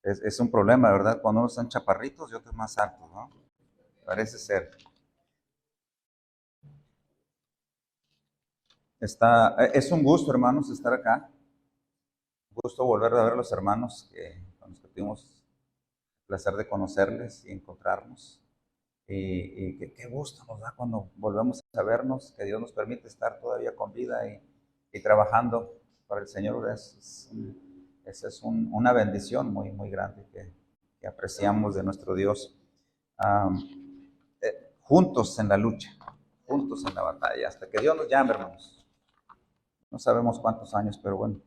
Es un problema, ¿verdad? Cuando unos están chaparritos y otros más altos, ¿no? Parece ser. Es un gusto, hermanos, estar acá. Un gusto volver a ver a los hermanos con los que tuvimos el placer de conocerles y encontrarnos. Y qué gusto nos da cuando volvemos a vernos, que Dios nos permite estar todavía con vida y trabajando para el Señor. Esa es una bendición muy, muy grande que apreciamos de nuestro Dios. Um, Juntos en la lucha, juntos en la batalla, hasta que Dios nos llame, hermanos. No sabemos cuántos años, pero bueno,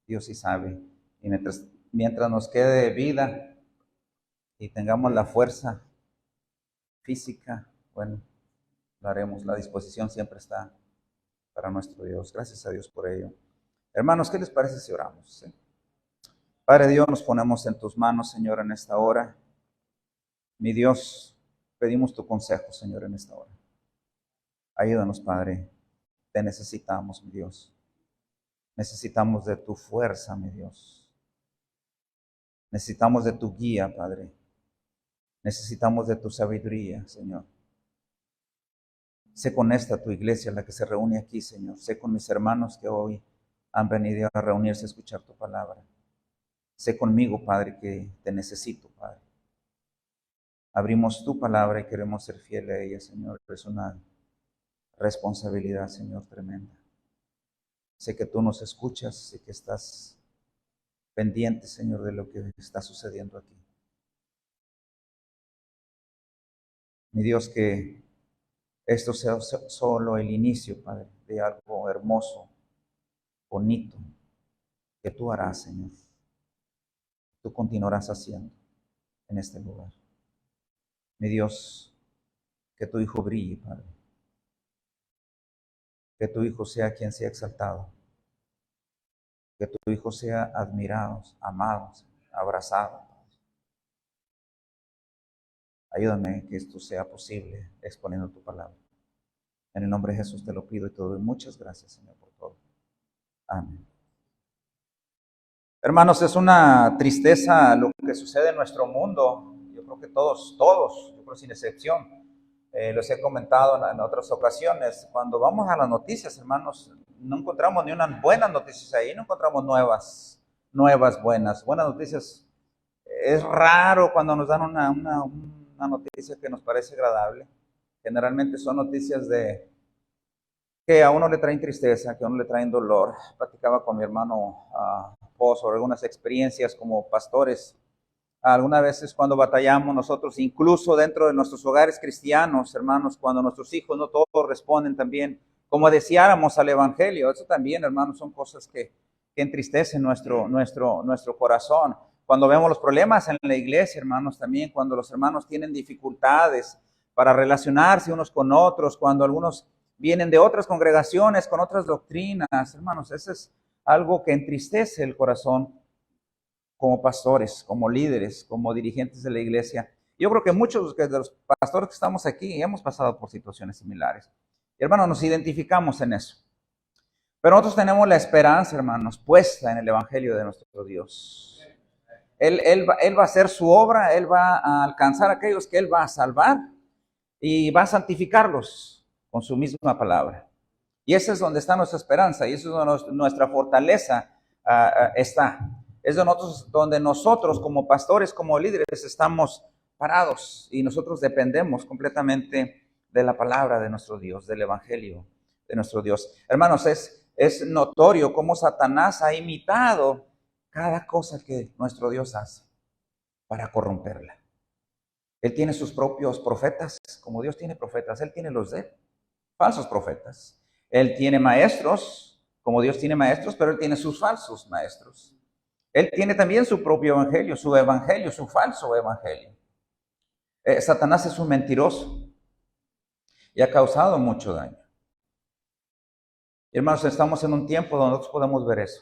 Dios sí sabe. Y mientras nos quede vida y tengamos la fuerza física, bueno, lo haremos. La disposición siempre está para nuestro Dios. Gracias a Dios por ello. Hermanos, ¿qué les parece si oramos? Padre Dios, nos ponemos en tus manos, Señor, en esta hora. Mi Dios, pedimos tu consejo, Señor, en esta hora. Ayúdanos, Padre. Te necesitamos, mi Dios. Necesitamos de tu fuerza, mi Dios. Necesitamos de tu guía, Padre. Necesitamos de tu sabiduría, Señor. Sé con esta tu iglesia, la que se reúne aquí, Señor. Sé con mis hermanos que hoy han venido a reunirse a escuchar tu palabra. Sé conmigo, Padre, que te necesito, Padre. Abrimos tu palabra y queremos ser fieles a ella, Señor. Es una responsabilidad, Señor, tremenda. Sé que tú nos escuchas, sé que estás pendiente, Señor, de lo que está sucediendo aquí. Mi Dios, que esto sea solo el inicio, Padre, de algo hermoso, bonito, que tú harás, Señor. Tú continuarás haciendo en este lugar. Mi Dios, que tu Hijo brille, Padre. Que tu Hijo sea quien sea exaltado. Que tu Hijo sea admirado, amado, abrazado. Ayúdame que esto sea posible exponiendo tu palabra. En el nombre de Jesús te lo pido y te doy muchas gracias, Señor, por todo. Amén. Hermanos, es una tristeza lo que sucede en nuestro mundo. Yo creo que todos, yo creo sin excepción. Los he comentado en otras ocasiones. Cuando vamos a las noticias, hermanos, no encontramos ni unas buenas noticias ahí, no encontramos buenas noticias. Es raro cuando nos dan una noticia que nos parece agradable. Generalmente son noticias que a uno le traen tristeza, que a uno le traen dolor. Platicaba con mi hermano Paul sobre algunas experiencias como pastores. Algunas veces cuando batallamos nosotros, incluso dentro de nuestros hogares cristianos, hermanos, cuando nuestros hijos no todos responden también como deseáramos al Evangelio. Eso también, hermanos, son cosas que entristecen nuestro corazón. Cuando vemos los problemas en la iglesia, hermanos, también cuando los hermanos tienen dificultades para relacionarse unos con otros, cuando algunos vienen de otras congregaciones, con otras doctrinas, hermanos, eso es algo que entristece el corazón como pastores, como líderes, como dirigentes de la iglesia. Yo creo que muchos de los pastores que estamos aquí hemos pasado por situaciones similares. Y hermanos, nos identificamos en eso. Pero nosotros tenemos la esperanza, hermanos, puesta en el Evangelio de nuestro Dios. Él va a hacer su obra, Él va a alcanzar a aquellos que Él va a salvar y va a santificarlos con su misma palabra. Y esa es donde está nuestra esperanza y eso es donde nuestra fortaleza está. Es donde nosotros como pastores, como líderes, estamos parados y nosotros dependemos completamente de la palabra de nuestro Dios, del Evangelio de nuestro Dios. Hermanos, es notorio cómo Satanás ha imitado cada cosa que nuestro Dios hace para corromperla. Él tiene sus propios profetas, como Dios tiene profetas, Él tiene los de él, falsos profetas. Él tiene maestros, como Dios tiene maestros, pero Él tiene sus falsos maestros. Él tiene también su propio evangelio, su falso evangelio. Satanás es un mentiroso y ha causado mucho daño. Hermanos, estamos en un tiempo donde nosotros podemos ver eso.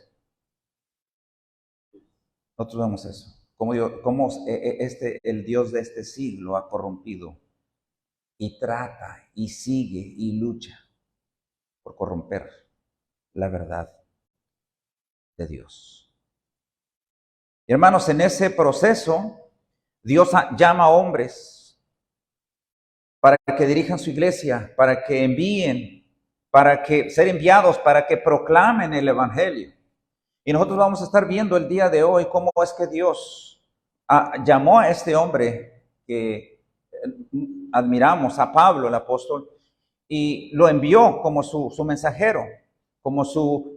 Nosotros vemos eso. Cómo el Dios de este siglo ha corrompido y trata y sigue y lucha por corromper la verdad de Dios. Y hermanos, en ese proceso, Dios llama a hombres para que dirijan su iglesia, para que envíen, para que ser enviados, para que proclamen el evangelio. Y nosotros vamos a estar viendo el día de hoy cómo es que Dios llamó a este hombre que admiramos, a Pablo, el apóstol, y lo envió como su mensajero, como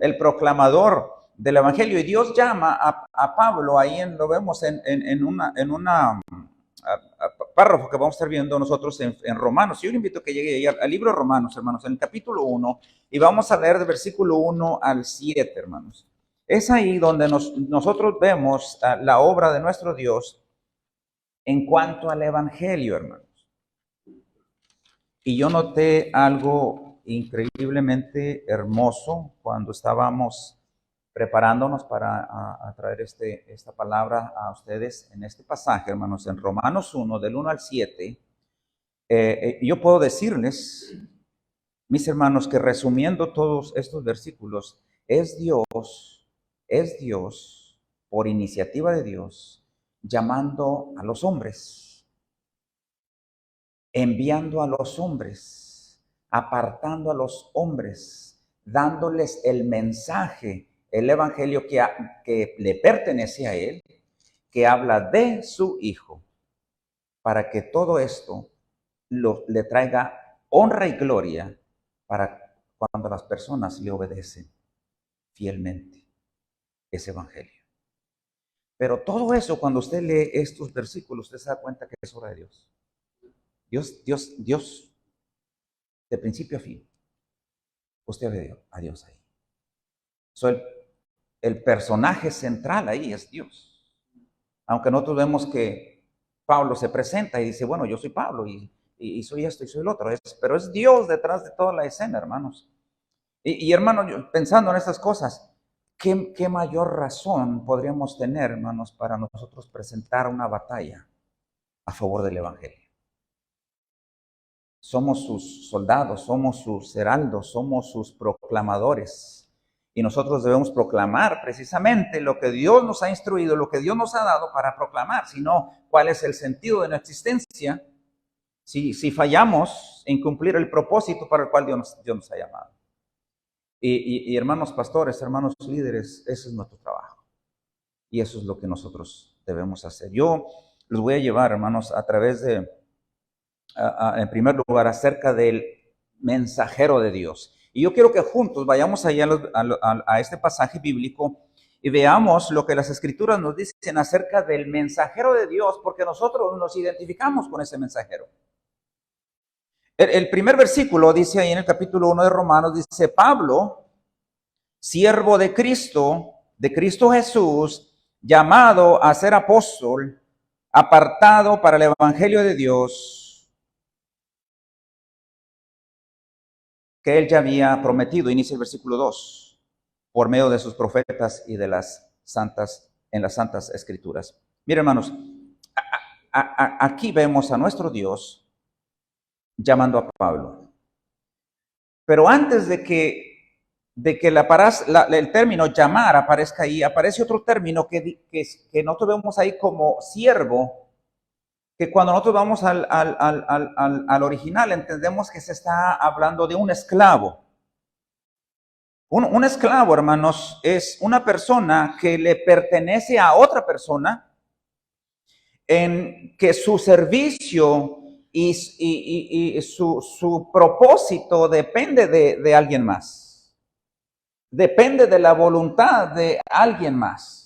el proclamador del evangelio. Y Dios llama a Pablo, ahí lo vemos en una párrafo que vamos a estar viendo nosotros en Romanos. Yo le invito a que llegue ahí al libro de Romanos, hermanos, en el capítulo 1, y vamos a leer del versículo 1 al 7, hermanos. Es ahí donde nosotros vemos la obra de nuestro Dios en cuanto al evangelio, hermanos. Y yo noté algo increíblemente hermoso cuando estábamos preparándonos para traer esta palabra a ustedes en este pasaje, hermanos, en Romanos 1, del 1 al 7. Yo puedo decirles, mis hermanos, que resumiendo todos estos versículos, es Dios, por iniciativa de Dios, llamando a los hombres, enviando a los hombres, apartando a los hombres, dándoles el mensaje, el evangelio que le pertenece a él, que habla de su Hijo, para que todo esto le traiga honra y gloria para cuando las personas le obedecen fielmente ese evangelio. Pero todo eso, cuando usted lee estos versículos, usted se da cuenta que es obra de Dios. Dios, de principio a fin, usted ve a Dios ahí. El personaje central ahí es Dios. Aunque nosotros vemos que Pablo se presenta y dice, bueno, yo soy Pablo y soy esto y soy el otro. Pero es Dios detrás de toda la escena, hermanos. Y hermanos, pensando en estas cosas, ¿qué mayor razón podríamos tener, hermanos, para nosotros presentar una batalla a favor del evangelio? Somos sus soldados, somos sus heraldos, somos sus proclamadores. Y nosotros debemos proclamar precisamente lo que Dios nos ha instruido, lo que Dios nos ha dado para proclamar. Si no, ¿cuál es el sentido de nuestra existencia si fallamos en cumplir el propósito para el cual Dios nos ha llamado? Y hermanos pastores, hermanos líderes, ese es nuestro trabajo. Y eso es lo que nosotros debemos hacer. Yo los voy a llevar, hermanos, a través de... en primer lugar, acerca del mensajero de Dios. Y yo quiero que juntos vayamos allá a este pasaje bíblico y veamos lo que las escrituras nos dicen acerca del mensajero de Dios, porque nosotros nos identificamos con ese mensajero. El primer versículo dice ahí en el capítulo 1 de Romanos, dice, Pablo, siervo de Cristo Jesús, llamado a ser apóstol, apartado para el evangelio de Dios, que él ya había prometido, inicia el versículo 2, por medio de sus profetas y de las santas escrituras. Miren, hermanos, aquí vemos a nuestro Dios llamando a Pablo. Pero antes de que el término llamar aparezca ahí, aparece otro término que nosotros vemos ahí como siervo, que cuando nosotros vamos al original entendemos que se está hablando de un esclavo. Un esclavo, hermanos, es una persona que le pertenece a otra persona, en que su servicio y su propósito depende de alguien más. Depende de la voluntad de alguien más.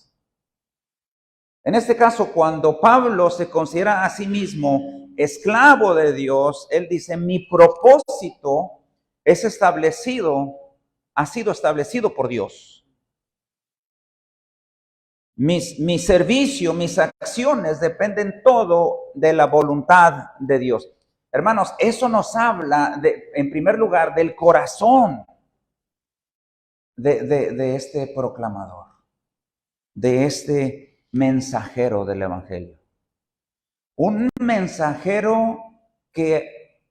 En este caso, cuando Pablo se considera a sí mismo esclavo de Dios, él dice, mi propósito ha sido establecido por Dios. Mi servicio, mis acciones dependen todo de la voluntad de Dios. Hermanos, eso nos habla, en primer lugar, del corazón de este proclamador, de este mensajero del evangelio. Un mensajero que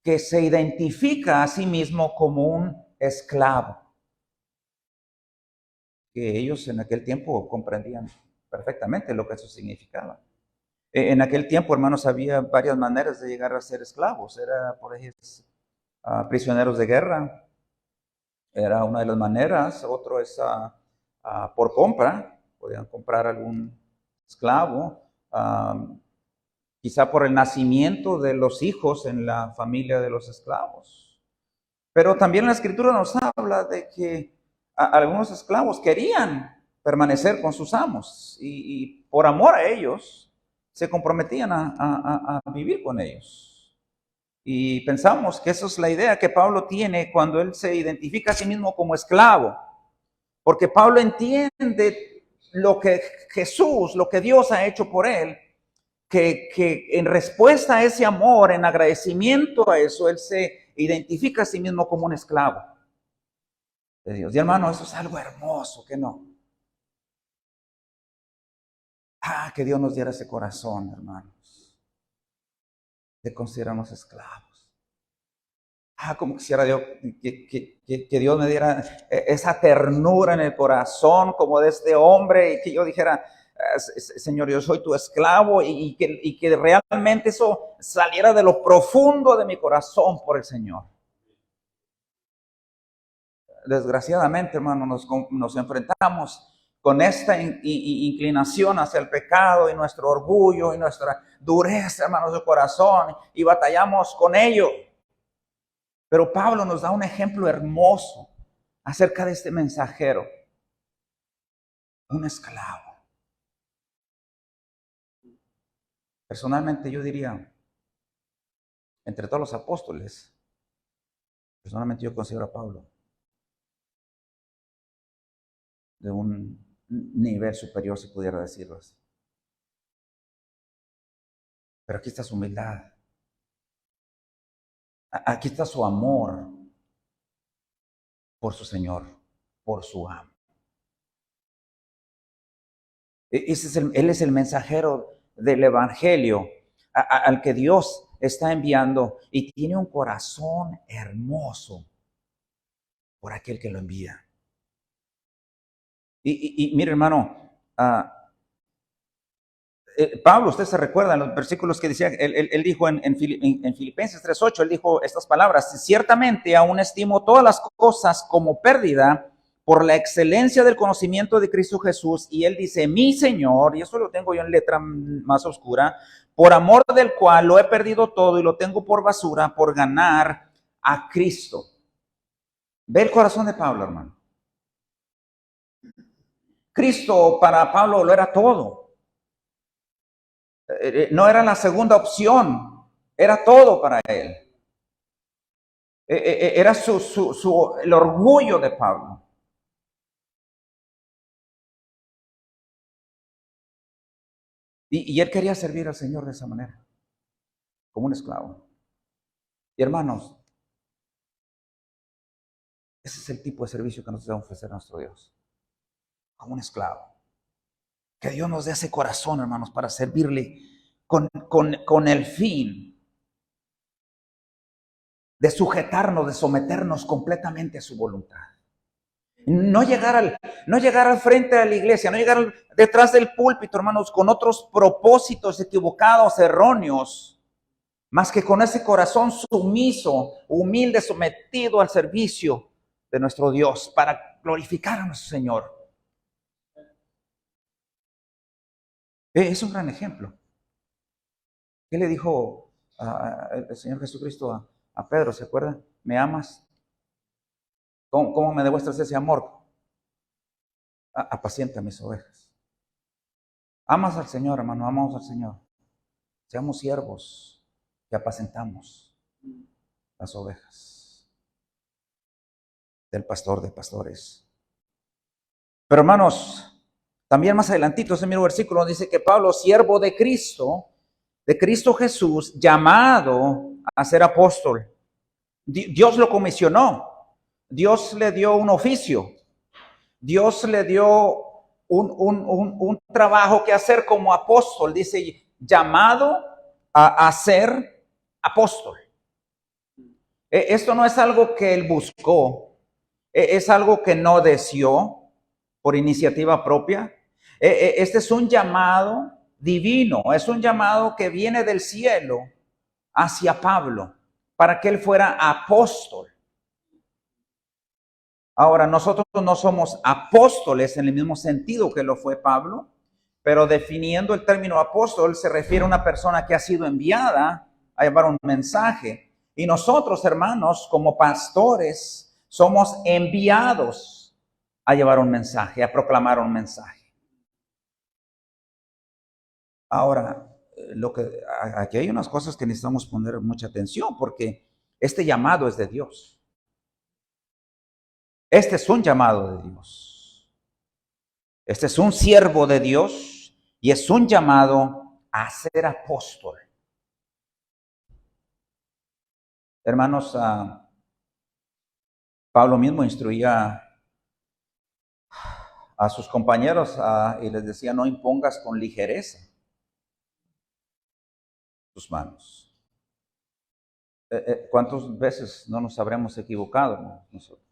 se identifica a sí mismo como un esclavo. Que ellos en aquel tiempo comprendían perfectamente lo que eso significaba. En aquel tiempo, hermanos, había varias maneras de llegar a ser esclavos. Era, por ejemplo, prisioneros de guerra. Era una de las maneras. Otro es por compra. Podían comprar algún esclavo. Quizá por el nacimiento de los hijos en la familia de los esclavos. Pero también la Escritura nos habla de que algunos esclavos querían permanecer con sus amos y por amor a ellos se comprometían a vivir con ellos. Y pensamos que esa es la idea que Pablo tiene cuando él se identifica a sí mismo como esclavo. Porque Pablo entiende lo que Jesús, lo que Dios ha hecho por él, que en respuesta a ese amor, en agradecimiento a eso, él se identifica a sí mismo como un esclavo de Dios. Y hermano, eso es algo hermoso, ¿qué no? Que Dios nos diera ese corazón, hermanos, de considerarnos esclavos. Como quisiera Dios que Dios me diera esa ternura en el corazón como de este hombre y que yo dijera, Señor, yo soy tu esclavo y que realmente eso saliera de lo profundo de mi corazón por el Señor. Desgraciadamente, hermano, nos enfrentamos con esta inclinación hacia el pecado y nuestro orgullo y nuestra dureza, hermanos, de corazón, y batallamos con ello. Pero Pablo nos da un ejemplo hermoso acerca de este mensajero, un esclavo. Personalmente yo diría, entre todos los apóstoles, personalmente yo considero a Pablo de un nivel superior, si pudiera decirlo así. Pero aquí está su humildad. Aquí está su amor por su Señor, por su amo. Él es el mensajero del Evangelio al que Dios está enviando y tiene un corazón hermoso por aquel que lo envía. Y mire, hermano, Pablo, usted se recuerda en los versículos que decía, él dijo en Filipenses 3:8, él dijo estas palabras: ciertamente aún estimo todas las cosas como pérdida por la excelencia del conocimiento de Cristo Jesús. Y él dice, mi Señor, y eso lo tengo yo en letra más oscura, por amor del cual lo he perdido todo y lo tengo por basura, por ganar a Cristo. Ve el corazón de Pablo, hermano. Cristo para Pablo lo era todo. No era la segunda opción, era todo para él. Era el orgullo de Pablo. Y él quería servir al Señor de esa manera, como un esclavo. Y hermanos, ese es el tipo de servicio que nos debe ofrecer nuestro Dios, como un esclavo. Que Dios nos dé ese corazón, hermanos, para servirle con el fin de sujetarnos, de someternos completamente a su voluntad. No llegar al frente de la iglesia, no llegar detrás del púlpito, hermanos, con otros propósitos equivocados, erróneos, más que con ese corazón sumiso, humilde, sometido al servicio de nuestro Dios para glorificar a nuestro Señor. Es un gran ejemplo. ¿Qué le dijo el Señor Jesucristo a Pedro? ¿Se acuerda? ¿Me amas? ¿Cómo me demuestras ese amor? Apacienta mis ovejas. Amas al Señor, hermano, amamos al Señor. Seamos siervos que apacentamos las ovejas del pastor de pastores. Pero hermanos, también más adelantito, ese mismo versículo dice que Pablo, siervo de Cristo Jesús, llamado a ser apóstol. Dios lo comisionó. Dios le dio un oficio. Dios le dio un trabajo que hacer como apóstol. Dice, llamado a ser apóstol. Esto no es algo que él buscó. Es algo que no deseó por iniciativa propia. Este es un llamado divino, es un llamado que viene del cielo hacia Pablo, para que él fuera apóstol. Ahora, nosotros no somos apóstoles en el mismo sentido que lo fue Pablo, pero definiendo el término apóstol se refiere a una persona que ha sido enviada a llevar un mensaje. Y nosotros, hermanos, como pastores, somos enviados a llevar un mensaje, a proclamar un mensaje. Ahora, aquí hay unas cosas que necesitamos poner mucha atención, porque este llamado es de Dios. Este es un llamado de Dios. Este es un siervo de Dios y es un llamado a ser apóstol. Hermanos, Pablo mismo instruía a sus compañeros y les decía, no impongas con ligereza tus manos. ¿Cuántas veces no nos habremos equivocado nosotros?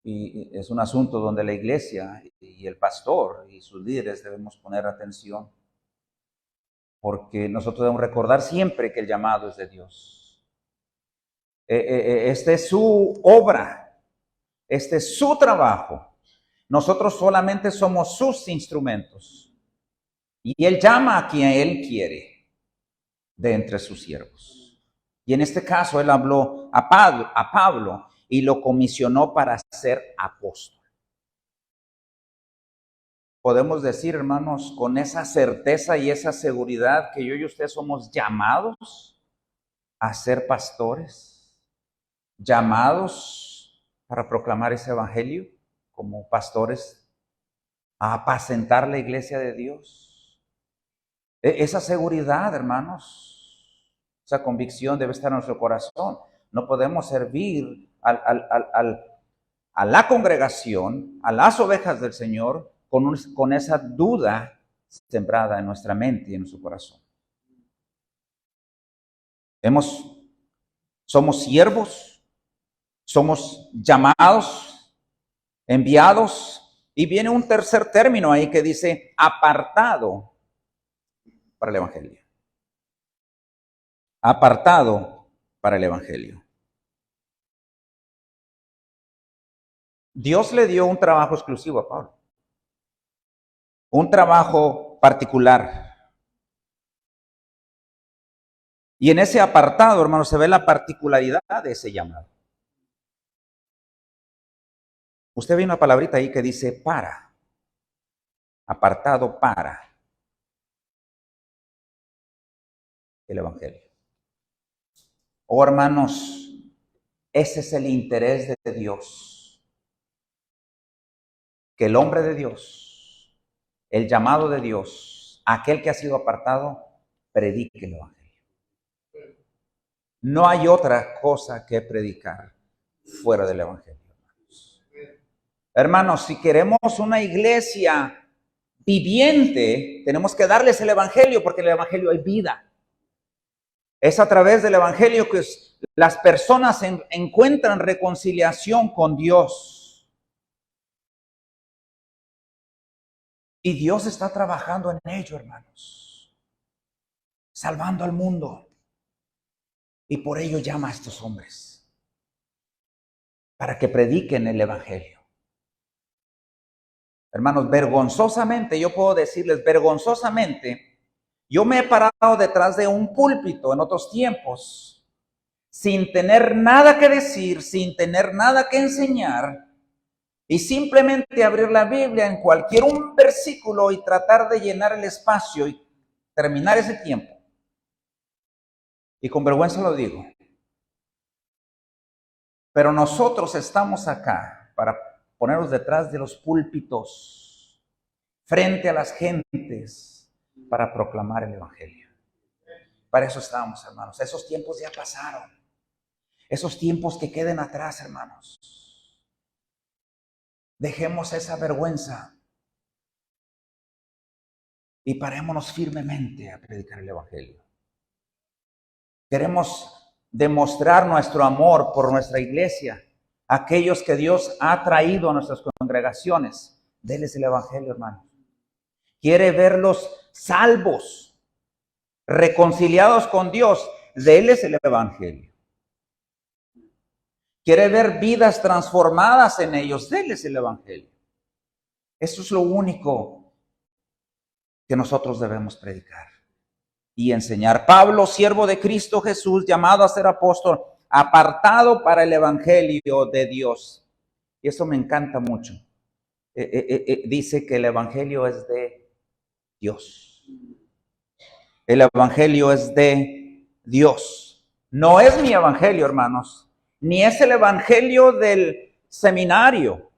Y es un asunto donde la iglesia y el pastor y sus líderes debemos poner atención, porque nosotros debemos recordar siempre que el llamado es de Dios. Esta es su obra, este es su trabajo. Nosotros solamente somos sus instrumentos. Y Él llama a quien Él quiere de entre sus siervos. Y en este caso Él habló a Pablo y lo comisionó para ser apóstol. Podemos decir, hermanos, con esa certeza y esa seguridad que yo y usted somos llamados a ser pastores, llamados para proclamar ese evangelio como pastores, a apacentar la iglesia de Dios. Esa seguridad, hermanos, esa convicción debe estar en nuestro corazón. No podemos servir a la congregación, a las ovejas del Señor, con esa duda sembrada en nuestra mente y en nuestro corazón. Somos siervos, somos llamados, enviados, y viene un tercer término ahí que dice apartado para el evangelio. Apartado para el evangelio. Dios le dio un trabajo exclusivo a Pablo. Un trabajo particular. Y en ese apartado, hermanos, se ve la particularidad de ese llamado. Usted ve una palabrita ahí que dice para. Apartado para el evangelio. Oh, hermanos, ese es el interés de Dios. Que el hombre de Dios, el llamado de Dios, aquel que ha sido apartado, predique el evangelio. No hay otra cosa que predicar fuera del evangelio. Hermanos, si queremos una iglesia viviente, tenemos que darles el evangelio, porque en el evangelio hay vida. Es a través del evangelio que las personas encuentran reconciliación con Dios. Y Dios está trabajando en ello, hermanos, salvando al mundo. Y por ello llama a estos hombres, para que prediquen el evangelio. Hermanos, vergonzosamente, yo puedo decirles, vergonzosamente, yo me he parado detrás de un púlpito en otros tiempos, sin tener nada que decir, sin tener nada que enseñar, y simplemente abrir la Biblia en cualquier un versículo y tratar de llenar el espacio y terminar ese tiempo. Y con vergüenza lo digo. Pero nosotros estamos acá para ponernos detrás de los púlpitos, frente a las gentes, para proclamar el evangelio. Para eso estamos, hermanos. Esos tiempos ya pasaron. Esos tiempos que queden atrás, hermanos. Dejemos esa vergüenza y parémonos firmemente a predicar el evangelio. Queremos demostrar nuestro amor por nuestra iglesia, aquellos que Dios ha traído a nuestras congregaciones. Déles el evangelio, hermanos. Quiere verlos salvos, reconciliados con Dios. Déles el evangelio. Quiere ver vidas transformadas en ellos. Déles el evangelio. Eso es lo único que nosotros debemos predicar y enseñar. Pablo, siervo de Cristo Jesús, llamado a ser apóstol, apartado para el evangelio de Dios. Y eso me encanta mucho. Dice que el evangelio es de Dios. El evangelio es de Dios. No es mi evangelio, hermanos, ni es el evangelio del seminario,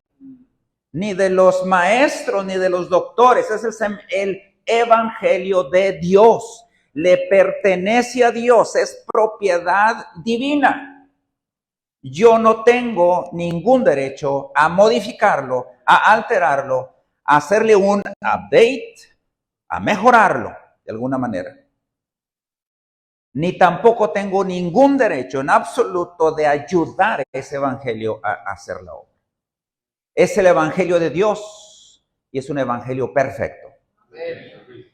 ni de los maestros, ni de los doctores. Es el evangelio de Dios. Le pertenece a Dios, es propiedad divina. Yo no tengo ningún derecho a modificarlo, a alterarlo, a hacerle un update, a mejorarlo de alguna manera. Ni tampoco tengo ningún derecho en absoluto de ayudar a ese evangelio a hacer la obra. Es el evangelio de Dios y es un evangelio perfecto.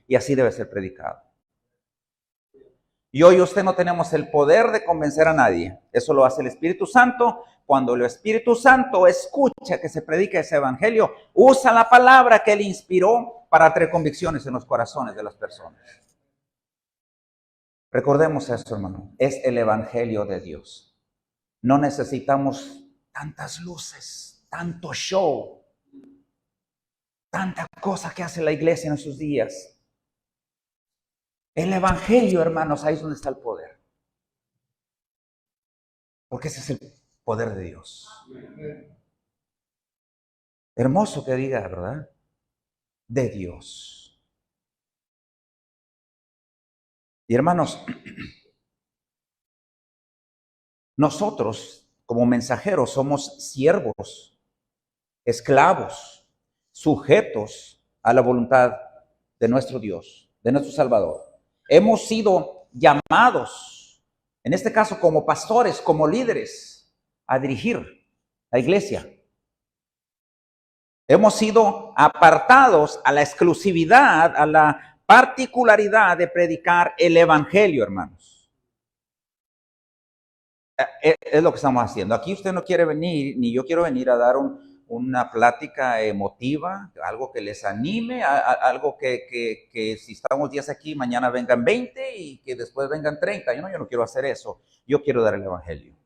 Y así debe ser predicado. Y hoy usted no tenemos el poder de convencer a nadie. Eso lo hace el Espíritu Santo. Cuando el Espíritu Santo escucha que se predica ese evangelio, usa la palabra que él inspiró para traer convicciones en los corazones de las personas. Recordemos esto, hermano. Es el evangelio de Dios. No necesitamos tantas luces, tanto show, tanta cosa que hace la iglesia en esos días. El evangelio, hermanos, ahí es donde está el poder. Porque ese es el poder de Dios. Hermoso que diga, ¿verdad? De Dios. Y hermanos, nosotros como mensajeros somos siervos, esclavos, sujetos a la voluntad de nuestro Dios, de nuestro Salvador. Hemos sido llamados, en este caso como pastores, como líderes, a dirigir la iglesia. Hemos sido apartados a la exclusividad, a la particularidad de predicar el evangelio, hermanos. Es lo que estamos haciendo. Aquí usted no quiere venir, ni yo quiero venir a dar una plática emotiva, algo que les anime, algo que si estamos 10 aquí, mañana vengan 20 y que después vengan 30. Yo no quiero hacer eso. Yo quiero dar el evangelio.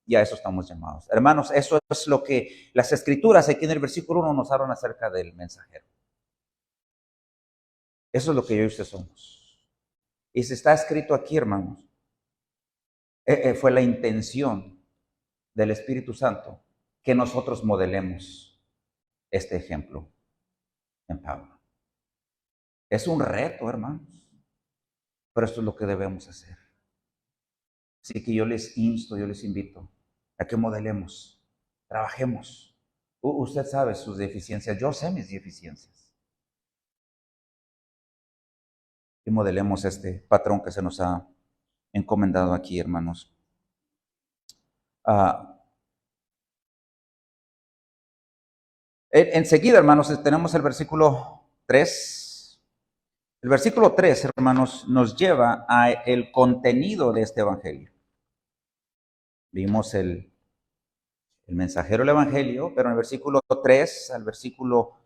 Y a eso estamos llamados. Hermanos, eso es lo que las escrituras aquí en el versículo 1 nos hablan acerca del mensajero. Eso es lo que yo y usted somos. Y si está escrito aquí, hermanos, fue la intención del Espíritu Santo que nosotros modelemos este ejemplo en Pablo. Es un reto, hermanos, pero esto es lo que debemos hacer. Así que yo les insto, yo les invito a que modelemos, trabajemos. Usted sabe sus deficiencias, yo sé mis deficiencias. Y modelemos este patrón que se nos ha encomendado aquí, hermanos. Enseguida, hermanos, tenemos el versículo 3. El versículo 3, hermanos, nos lleva a el contenido de este evangelio. Vimos el mensajero del evangelio, pero en el versículo 3 al versículo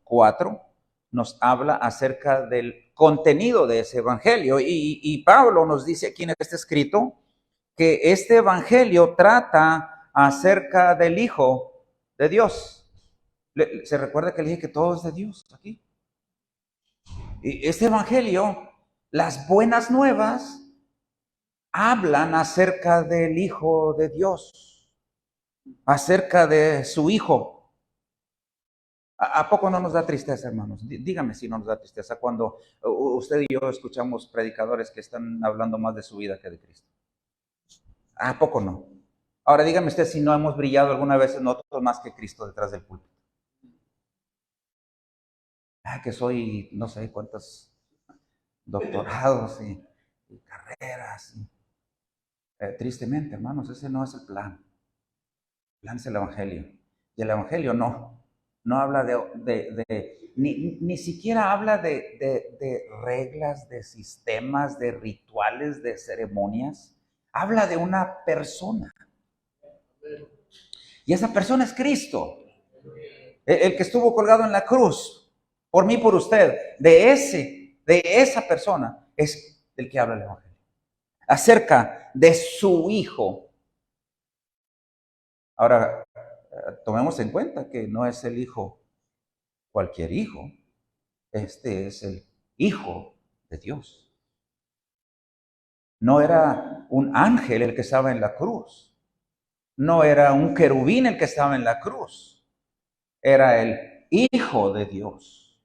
4 nos habla acerca del contenido de ese evangelio. Y Pablo nos dice aquí en este escrito que este evangelio trata acerca del Hijo de Dios. ¿Se recuerda que le dije que todo es de Dios aquí? Y este evangelio, las buenas nuevas, hablan acerca del Hijo de Dios, acerca de su Hijo. ¿A poco no nos da tristeza, hermanos? Dígame si no nos da tristeza cuando usted y yo escuchamos predicadores que están hablando más de su vida que de Cristo. ¿A poco no? Ahora dígame usted si no hemos brillado alguna vez en nosotros más que Cristo detrás del púlpito. Que soy no sé cuántos doctorados y carreras. Tristemente, hermanos, ese no es el plan. El plan es el evangelio. Y el evangelio no no habla ni siquiera habla de reglas, de sistemas, de rituales, de ceremonias. Habla de una persona. Y esa persona es Cristo, el que estuvo colgado en la cruz, por mí, por usted. De esa persona es del que habla el Evangelio. Acerca de su Hijo. Ahora, tomemos en cuenta que no es el Hijo cualquier hijo. Este es el Hijo de Dios. No era un ángel el que estaba en la cruz. No era un querubín el que estaba en la cruz. Era el Hijo de Dios.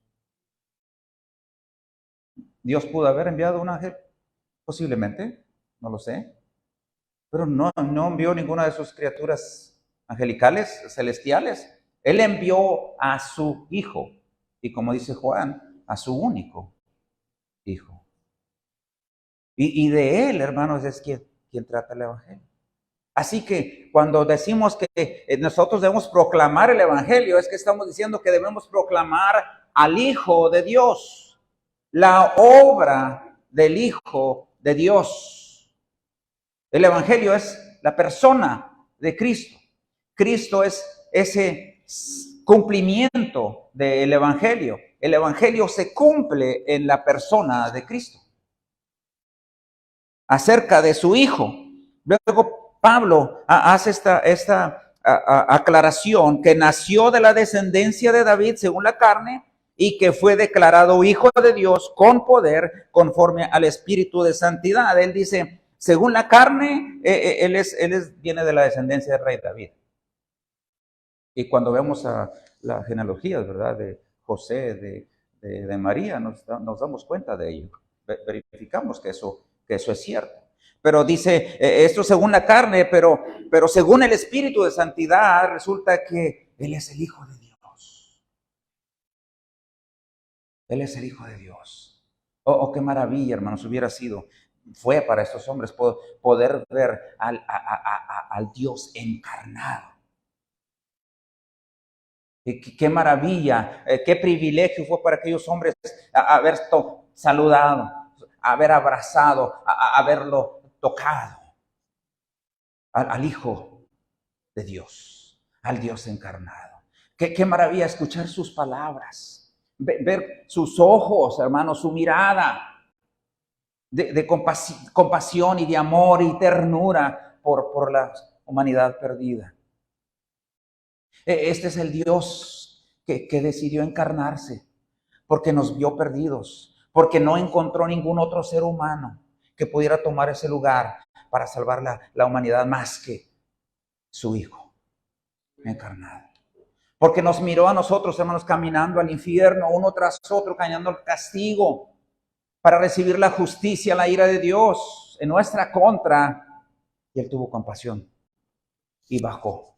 Dios pudo haber enviado un ángel, posiblemente, no lo sé, pero no envió ninguna de sus criaturas angelicales, celestiales. Él envió a su Hijo, y como dice Juan, a su único Hijo. Y de Él, hermanos, es quien trata el Evangelio. Así que cuando decimos que nosotros debemos proclamar el Evangelio, es que estamos diciendo que debemos proclamar al Hijo de Dios, la obra del Hijo de Dios. El Evangelio es la persona de Cristo. Cristo es ese cumplimiento del Evangelio. El Evangelio se cumple en la persona de Cristo. Acerca de su Hijo. Luego Pablo hace esta aclaración, que nació de la descendencia de David según la carne y que fue declarado Hijo de Dios con poder conforme al Espíritu de santidad. Él dice, según la carne, viene de la descendencia del rey David. Y cuando vemos a las genealogías, ¿verdad? De José, de María, nos damos cuenta de ello. Verificamos que eso es cierto. Pero dice, esto según la carne, pero según el Espíritu de santidad, resulta que Él es el Hijo de Dios. Él es el Hijo de Dios. Oh, qué maravilla, hermanos, fue para estos hombres poder ver al Dios encarnado. Qué maravilla, qué privilegio fue para aquellos hombres haber saludado, haber abrazado, haberlo tocado al Hijo de Dios, al Dios encarnado. Qué maravilla escuchar sus palabras, ver sus ojos, hermanos, su mirada de compasión y de amor y ternura por la humanidad perdida. Este es el Dios que decidió encarnarse porque nos vio perdidos, porque no encontró ningún otro ser humano que pudiera tomar ese lugar para salvar la humanidad más que su Hijo encarnado. Porque nos miró a nosotros, hermanos, caminando al infierno, uno tras otro, cayendo al castigo, para recibir la justicia, la ira de Dios en nuestra contra. Y Él tuvo compasión y bajó,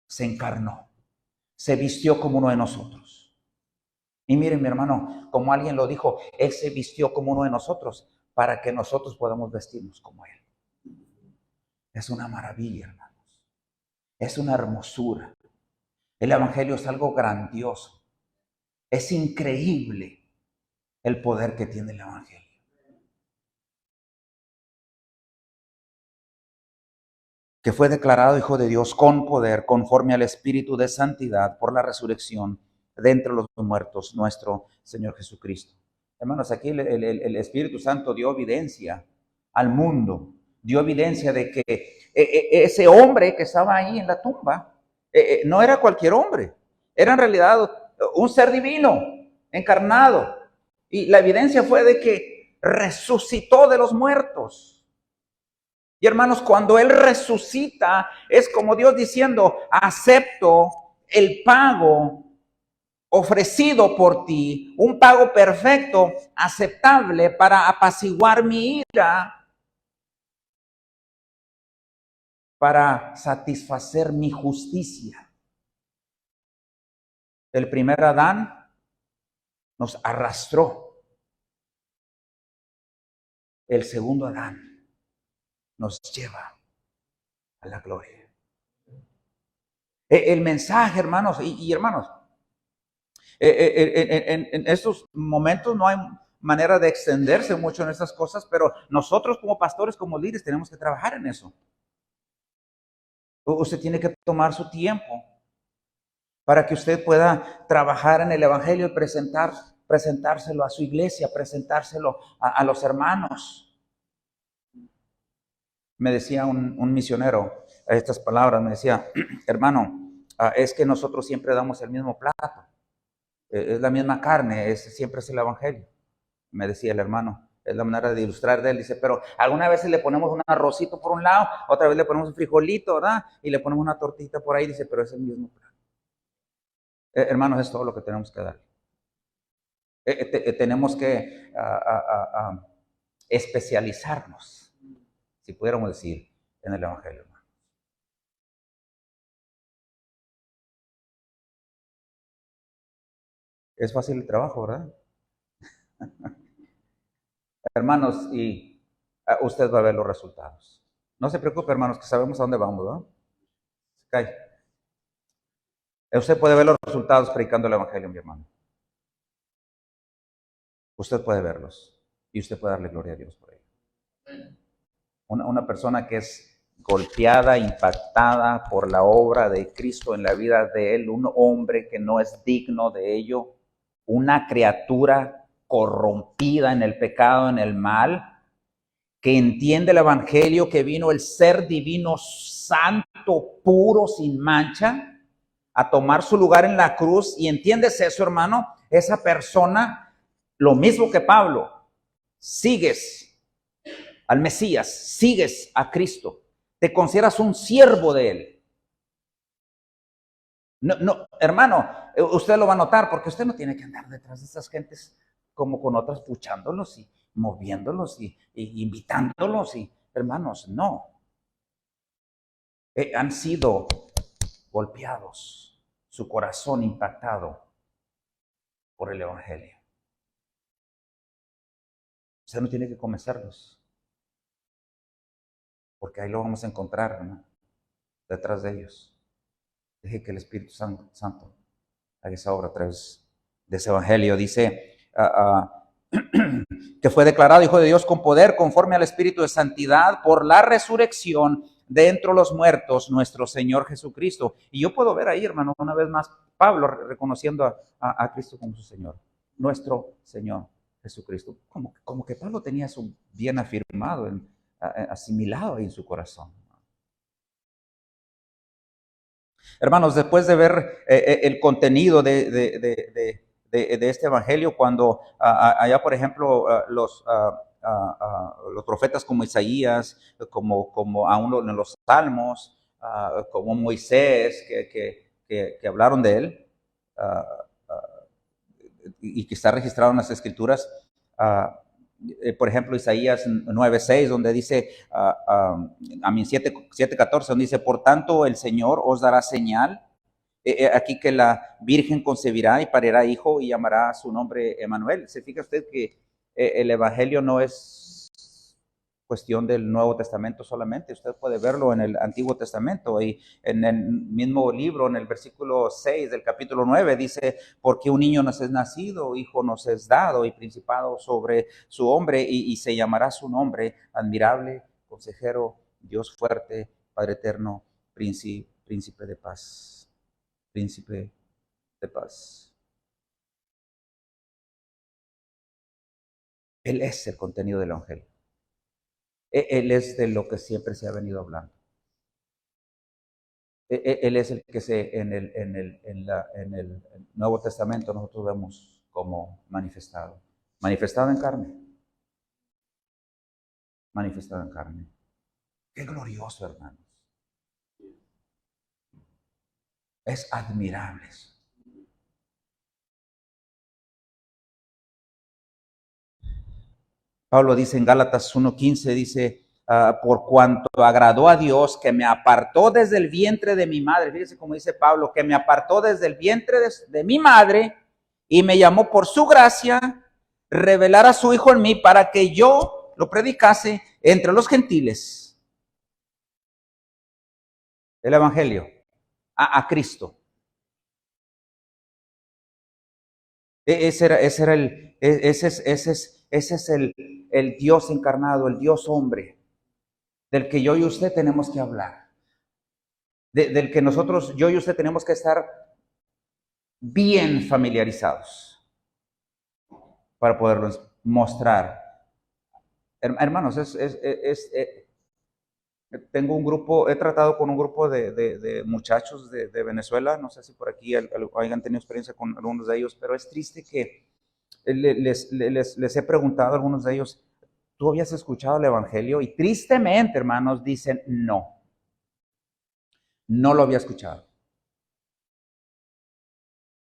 se encarnó, se vistió como uno de nosotros. Y miren, mi hermano, como alguien lo dijo, Él se vistió como uno de nosotros para que nosotros podamos vestirnos como Él. Es una maravilla, hermanos. Es una hermosura. El Evangelio es algo grandioso. Es increíble el poder que tiene el Evangelio. Que fue declarado Hijo de Dios con poder, conforme al Espíritu de santidad, por la resurrección de entre los muertos, nuestro Señor Jesucristo. Hermanos, aquí el Espíritu Santo dio evidencia al mundo, dio evidencia de que ese hombre que estaba ahí en la tumba no era cualquier hombre, era en realidad un ser divino, encarnado. Y la evidencia fue de que resucitó de los muertos. Y hermanos, cuando Él resucita, es como Dios diciendo, acepto el pago ofrecido por ti, un pago perfecto, aceptable para apaciguar mi ira, para satisfacer mi justicia. El primer Adán nos arrastró. El segundo Adán nos lleva a la gloria. El mensaje, hermanos, y hermanos, en estos momentos no hay manera de extenderse mucho en estas cosas, pero nosotros como pastores, como líderes, tenemos que trabajar en eso. Usted tiene que tomar su tiempo para que usted pueda trabajar en el Evangelio y presentárselo a su iglesia, presentárselo a los hermanos. Me decía un misionero estas palabras, me decía, hermano, es que nosotros siempre damos el mismo plato, es la misma carne, siempre es el Evangelio. Me decía el hermano, es la manera de ilustrar de él, dice, pero alguna vez le ponemos un arrocito por un lado, otra vez le ponemos un frijolito, ¿verdad? Y le ponemos una tortita por ahí, dice, pero es el mismo plato. Hermanos, es todo lo que tenemos que dar. Tenemos que especializarnos, si pudiéramos decir, en el Evangelio. Es fácil el trabajo, ¿verdad? Hermanos, y usted va a ver los resultados. No se preocupe, hermanos, que sabemos a dónde vamos, ¿no? Cae. Usted puede ver los resultados predicando el Evangelio, mi hermano. Usted puede verlos y usted puede darle gloria a Dios por ello. Una persona que es golpeada, impactada por la obra de Cristo en la vida de él, un hombre que no es digno de ello, una criatura corrompida en el pecado, en el mal, que entiende el Evangelio, que vino el ser divino, santo, puro, sin mancha, a tomar su lugar en la cruz. Y entiendes eso, hermano, esa persona, lo mismo que Pablo, sigues al Mesías, sigues a Cristo, te consideras un siervo de él. No, hermano, usted lo va a notar, porque usted no tiene que andar detrás de estas gentes como con otras, puchándolos y moviéndolos y invitándolos. Y hermanos, no. Han sido golpeados, su corazón impactado por el Evangelio. Usted no tiene que convencerlos, porque ahí lo vamos a encontrar, ¿no? Detrás de ellos. Deje que el Espíritu Santo haga esa obra a través de ese Evangelio. Dice que fue declarado Hijo de Dios con poder, conforme al Espíritu de santidad, por la resurrección de entre los muertos, nuestro Señor Jesucristo. Y yo puedo ver ahí, hermano, una vez más, Pablo reconociendo a Cristo como su Señor, nuestro Señor Jesucristo. Como que Pablo tenía eso bien afirmado, asimilado ahí en su corazón. Hermanos, después de ver el contenido de este evangelio, cuando allá, por ejemplo, los profetas como Isaías, como aún en los Salmos, como Moisés, que hablaron de él, y que está registrado en las Escrituras, por ejemplo, Isaías 9:6, donde dice, a mí 7:14, donde dice, por tanto el Señor os dará señal, aquí que la Virgen concebirá y parirá hijo y llamará su nombre Emanuel. ¿Se fija usted que el Evangelio no es cuestión del Nuevo Testamento solamente? Usted puede verlo en el Antiguo Testamento, y en el mismo libro, en el versículo 6 del capítulo 9, dice, porque un niño nos es nacido, hijo nos es dado, y principado sobre su hombre, y se llamará su nombre admirable, consejero, Dios fuerte, Padre eterno, príncipe de paz. Príncipe de paz. Él es el contenido del Evangelio. Él es de lo que siempre se ha venido hablando. Él es el que en el Nuevo Testamento nosotros vemos como manifestado. Manifestado en carne. Manifestado en carne. Qué glorioso, hermanos. Es admirable eso. Pablo dice en Gálatas 1:15, dice, por cuanto agradó a Dios que me apartó desde el vientre de mi madre. Fíjese cómo dice Pablo, que me apartó desde el vientre de mi madre y me llamó por su gracia, revelar a su Hijo en mí para que yo lo predicase entre los gentiles. El Evangelio. a Cristo. Ese es el Dios encarnado, el Dios hombre, del que yo y usted tenemos que hablar, del que nosotros, yo y usted tenemos que estar bien familiarizados para poderlo mostrar. Hermanos, tengo un grupo, he tratado con un grupo de muchachos de Venezuela, no sé si por aquí hayan tenido experiencia con algunos de ellos, pero es triste que les he preguntado a algunos de ellos, ¿tú habías escuchado el Evangelio? Y tristemente, hermanos, dicen no lo había escuchado.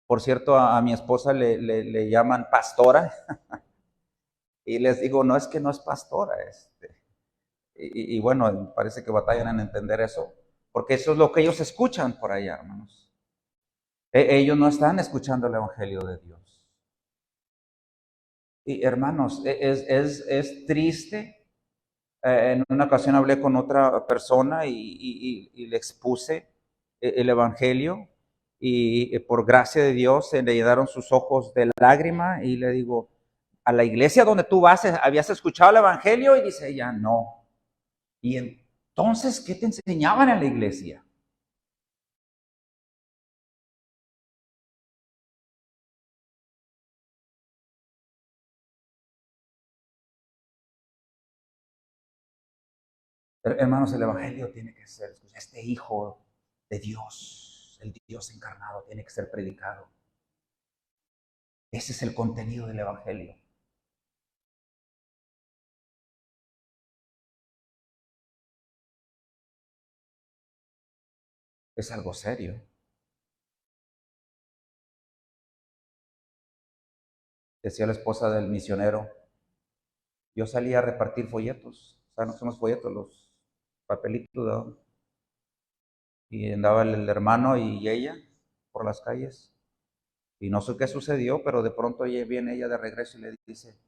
Por cierto, a mi esposa le llaman pastora y les digo, no es que no es pastora, y bueno, parece que batallan en entender eso, porque eso es lo que ellos escuchan por allá, hermanos. Ellos no están escuchando el Evangelio de Dios. Y hermanos, es triste. En una ocasión hablé con otra persona y le expuse el Evangelio y por gracia de Dios se le llenaron sus ojos de lágrima y le digo, ¿a la iglesia donde tú vas habías escuchado el Evangelio? Y dice ella, no. Y entonces, ¿qué te enseñaban en la iglesia? Hermanos, el Evangelio tiene que ser, este Hijo de Dios, el Dios encarnado, tiene que ser predicado. Ese es el contenido del Evangelio. Es algo serio. Decía la esposa del misionero, yo salía a repartir folletos, o sea, no son los folletos, los papelitos, ¿no? Y andaba el hermano y ella por las calles. Y no sé qué sucedió, pero de pronto viene ella de regreso y le dice,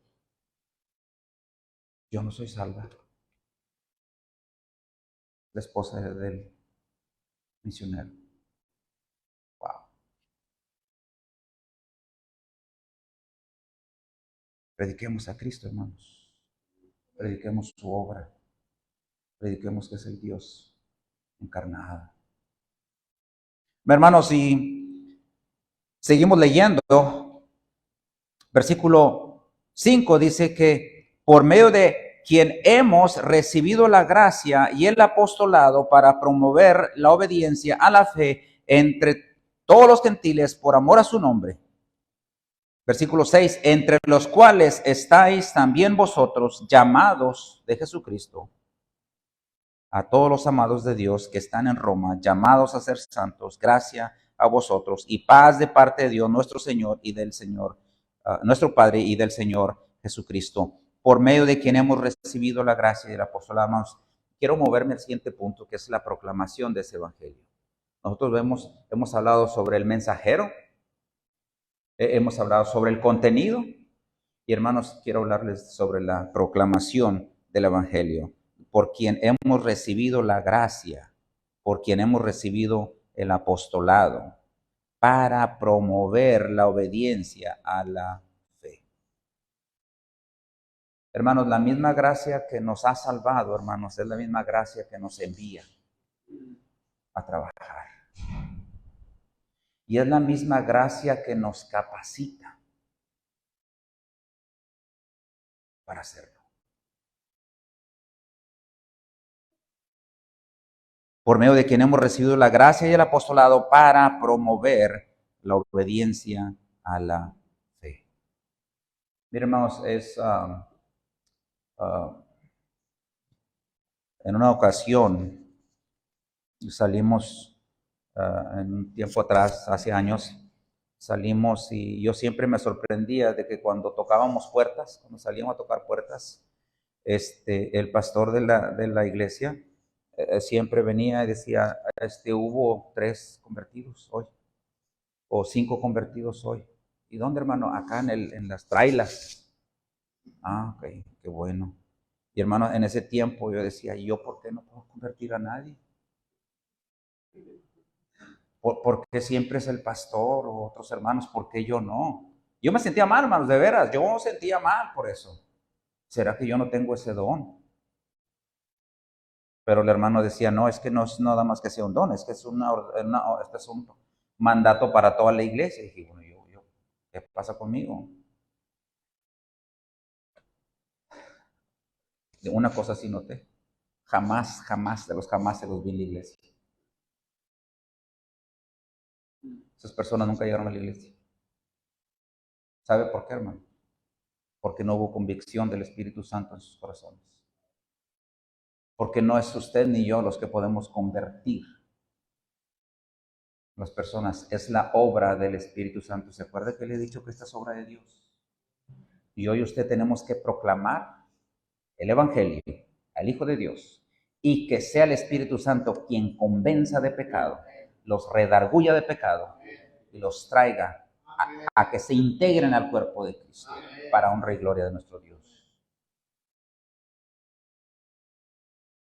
yo no soy salva. La esposa del misionero. Wow. Prediquemos a Cristo, hermanos. Prediquemos su obra. Prediquemos que es el Dios encarnado. Hermanos, y seguimos leyendo. Versículo 5 dice que por medio de quien hemos recibido la gracia y el apostolado para promover la obediencia a la fe entre todos los gentiles por amor a su nombre. Versículo 6, entre los cuales estáis también vosotros llamados de Jesucristo, a todos los amados de Dios que están en Roma, llamados a ser santos, gracia a vosotros y paz de parte de Dios nuestro Señor y del Señor, nuestro Padre y del Señor Jesucristo, por medio de quien hemos recibido la gracia y el apostolado. Hermanos, quiero moverme al siguiente punto, que es la proclamación de ese evangelio. Nosotros hemos hablado sobre el mensajero, hemos hablado sobre el contenido, y hermanos, quiero hablarles sobre la proclamación del evangelio, por quien hemos recibido la gracia, por quien hemos recibido el apostolado, para promover la obediencia a la fe. Hermanos, la misma gracia que nos ha salvado, hermanos, es la misma gracia que nos envía a trabajar. Y es la misma gracia que nos capacita para hacerlo. Por medio de quien hemos recibido la gracia y el apostolado para promover la obediencia a la fe. Miren, hermanos, en una ocasión salimos, en un tiempo atrás, hace años, salimos y yo siempre me sorprendía de que cuando tocábamos puertas, cuando salíamos a tocar puertas, el pastor de la iglesia siempre venía y decía, hubo 3 convertidos hoy, o 5 convertidos hoy. ¿Y dónde, hermano? Acá en las trailas. Ah, ok, qué bueno. Y hermano, en ese tiempo yo decía, ¿yo por qué no puedo convertir a nadie? ¿Por qué siempre es el pastor o otros hermanos? ¿Por qué yo no? Yo me sentía mal, hermanos, de veras. Yo me sentía mal por eso. ¿Será que yo no tengo ese don? Pero el hermano decía, no, es que no es nada más que sea un don, es que es este es un mandato para toda la iglesia. Y dije, bueno, ¿qué pasa conmigo? Una cosa sí noté. Jamás, jamás, de los jamás se los vi en la iglesia. Esas personas nunca llegaron a la iglesia. ¿Sabe por qué, hermano? Porque no hubo convicción del Espíritu Santo en sus corazones. Porque no es usted ni yo los que podemos convertir las personas, es la obra del Espíritu Santo. ¿Se acuerda que le he dicho que esta es obra de Dios? Y hoy usted tenemos que proclamar el Evangelio al Hijo de Dios y que sea el Espíritu Santo quien convenza de pecado, los redarguya de pecado y los traiga a que se integren al cuerpo de Cristo para honra y gloria de nuestro Dios.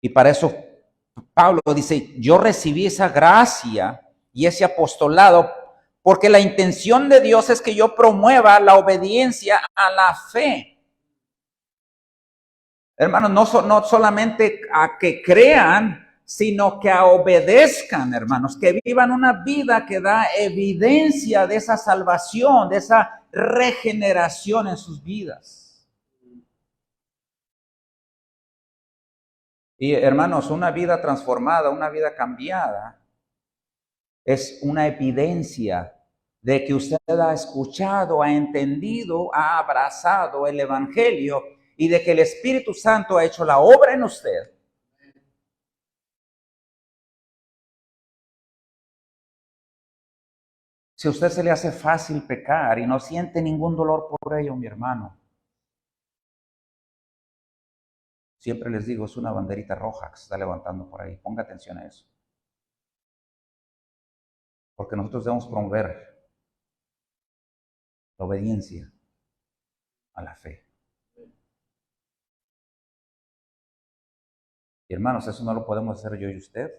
Y para eso Pablo dice, yo recibí esa gracia y ese apostolado porque la intención de Dios es que yo promueva la obediencia a la fe. Hermanos, no solamente a que crean, sino que obedezcan, hermanos, que vivan una vida que da evidencia de esa salvación, de esa regeneración en sus vidas. Y hermanos, una vida transformada, una vida cambiada, es una evidencia de que usted ha escuchado, ha entendido, ha abrazado el Evangelio y de que el Espíritu Santo ha hecho la obra en usted. Si a usted se le hace fácil pecar y no siente ningún dolor por ello, mi hermano, siempre les digo, es una banderita roja que se está levantando por ahí. Ponga atención a eso. Porque nosotros debemos promover la obediencia a la fe. Y hermanos, eso no lo podemos hacer yo y usted.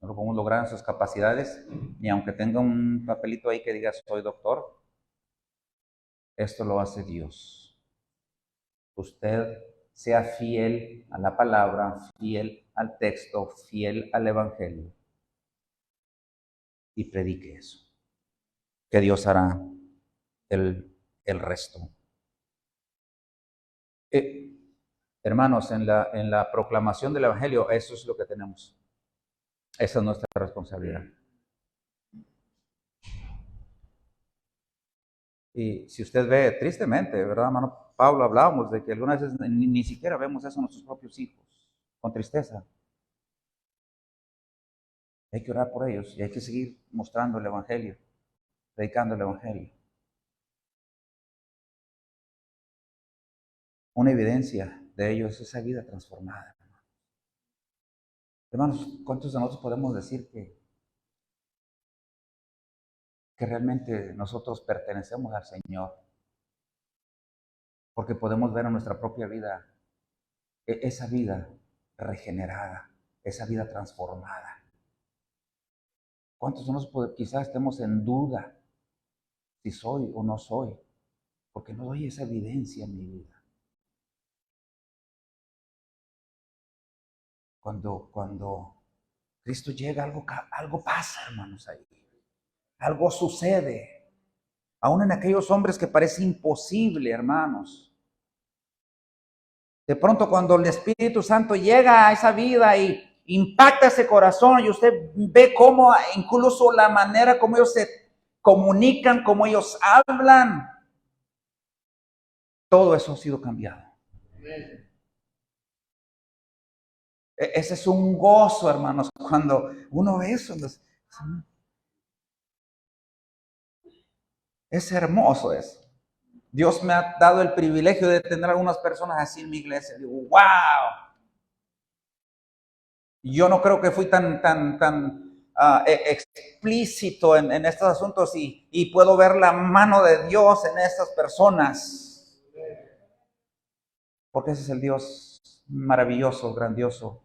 No lo podemos lograr en sus capacidades, ni aunque tenga un papelito ahí que diga soy doctor. Esto lo hace Dios. Usted sea fiel a la palabra, fiel al texto, fiel al Evangelio y predique eso. Que Dios hará el resto. Hermanos, en la proclamación del Evangelio, eso es lo que tenemos. Esa es nuestra responsabilidad. Y si usted ve, tristemente, ¿verdad, hermano Pablo? Hablábamos de que algunas veces ni siquiera vemos eso en nuestros propios hijos, con tristeza. Hay que orar por ellos y hay que seguir mostrando el Evangelio, predicando el Evangelio. Una evidencia de ello es esa vida transformada. Hermanos, ¿cuántos de nosotros podemos decir que realmente nosotros pertenecemos al Señor? Porque podemos ver en nuestra propia vida esa vida regenerada, esa vida transformada. ¿Cuántos de nosotros quizás estemos en duda si soy o no soy? Porque no doy esa evidencia en mi vida. Cuando Cristo llega, algo pasa, hermanos, ahí. Algo sucede. Aún en aquellos hombres que parece imposible, hermanos. De pronto cuando el Espíritu Santo llega a esa vida y impacta ese corazón y usted ve cómo incluso la manera como ellos se comunican, cómo ellos hablan, todo eso ha sido cambiado. Ese es un gozo, hermanos, cuando uno ve eso. Es hermoso eso. Dios me ha dado el privilegio de tener algunas personas así en mi iglesia. Digo, wow. Yo no creo que fui tan explícito en estos asuntos y puedo ver la mano de Dios en estas personas. Porque ese es el Dios maravilloso, grandioso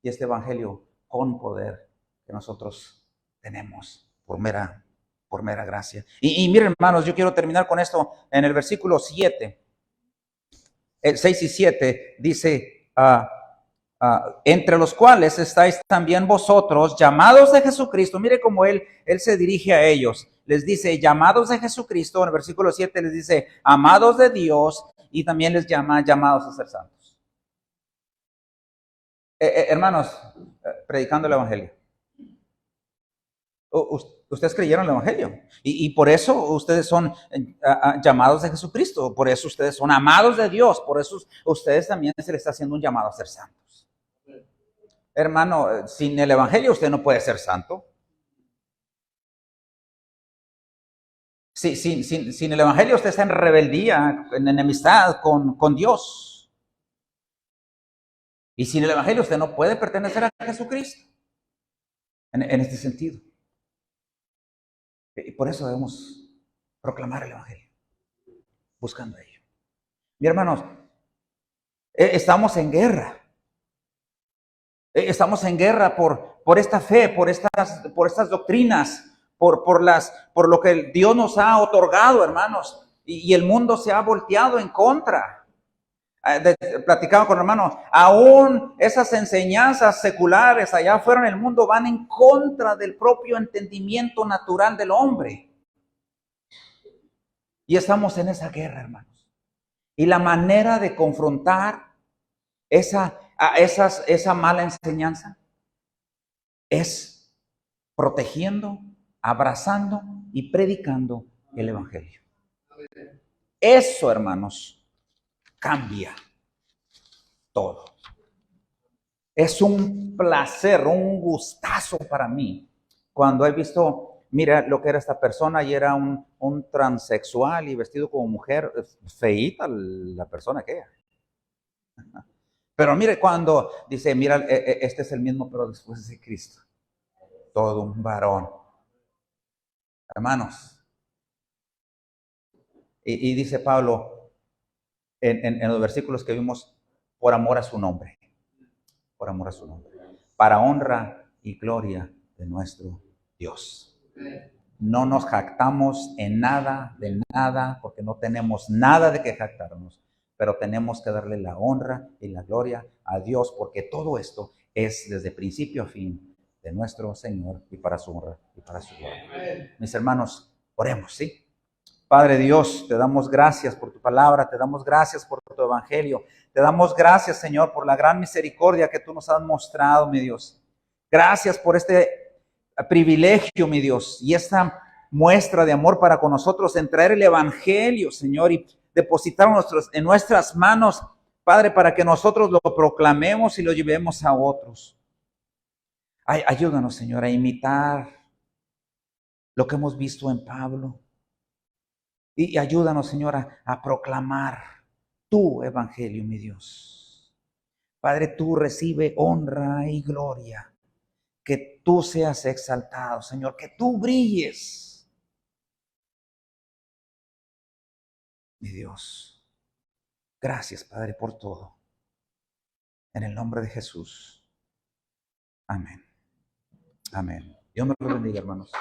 y este evangelio con poder que nosotros tenemos por mera gracia. Y miren, hermanos, yo quiero terminar con esto en el versículo 7. 6 y 7 dice, entre los cuales estáis también vosotros, llamados de Jesucristo. Mire cómo él se dirige a ellos. Les dice, llamados de Jesucristo. En el versículo 7 les dice, amados de Dios. Y también les llama, llamados a ser santos. Hermanos, predicando el Evangelio. Ustedes creyeron el Evangelio. Y por eso ustedes son llamados de Jesucristo. Por eso ustedes son amados de Dios. Por eso ustedes también se les está haciendo un llamado a ser santos. Hermano, sin el Evangelio usted no puede ser santo. Sin el Evangelio usted está en rebeldía, en enemistad con Dios. Y sin el Evangelio usted no puede pertenecer a Jesucristo. En este sentido. Y por eso debemos proclamar el Evangelio, buscando ello. Mis hermanos, estamos en guerra. Estamos en guerra por esta fe, por estas doctrinas, por lo que Dios nos ha otorgado, hermanos. Y el mundo se ha volteado en contra. Platicaba con hermanos, aún esas enseñanzas seculares allá afuera en el mundo van en contra del propio entendimiento natural del hombre. Y estamos en esa guerra, hermanos. Y la manera de confrontar esa mala enseñanza es protegiendo, abrazando y predicando el Evangelio. Eso, hermanos, cambia todo. Es un placer, un gustazo para mí cuando he visto, mira lo que era esta persona y era un transexual y vestido como mujer, feíta la persona que era. Pero mire cuando dice, mira, este es el mismo, pero después de Cristo. Todo un varón. Hermanos. Y dice Pablo en los versículos que vimos, por amor a su nombre. Por amor a su nombre. Para honra y gloria de nuestro Dios. No nos jactamos en nada, de nada, porque no tenemos nada de que jactarnos. Pero tenemos que darle la honra y la gloria a Dios, porque todo esto es desde principio a fin de nuestro Señor y para su honra y para su gloria. Mis hermanos, oremos, ¿sí? Padre Dios, te damos gracias por tu palabra, te damos gracias por tu evangelio, te damos gracias, Señor, por la gran misericordia que tú nos has mostrado, mi Dios. Gracias por este privilegio, mi Dios, y esta muestra de amor para con nosotros en traer el evangelio, Señor, y depositar en nuestras manos, Padre, para que nosotros lo proclamemos y lo llevemos a otros. Ayúdanos, Señor, a imitar lo que hemos visto en Pablo. Y ayúdanos, Señor, a proclamar tu evangelio, mi Dios. Padre, tú recibe honra y gloria. Que tú seas exaltado, Señor, que tú brilles. Mi Dios, gracias, Padre, por todo. En el nombre de Jesús. Amén. Amén. Dios me lo bendiga, hermanos.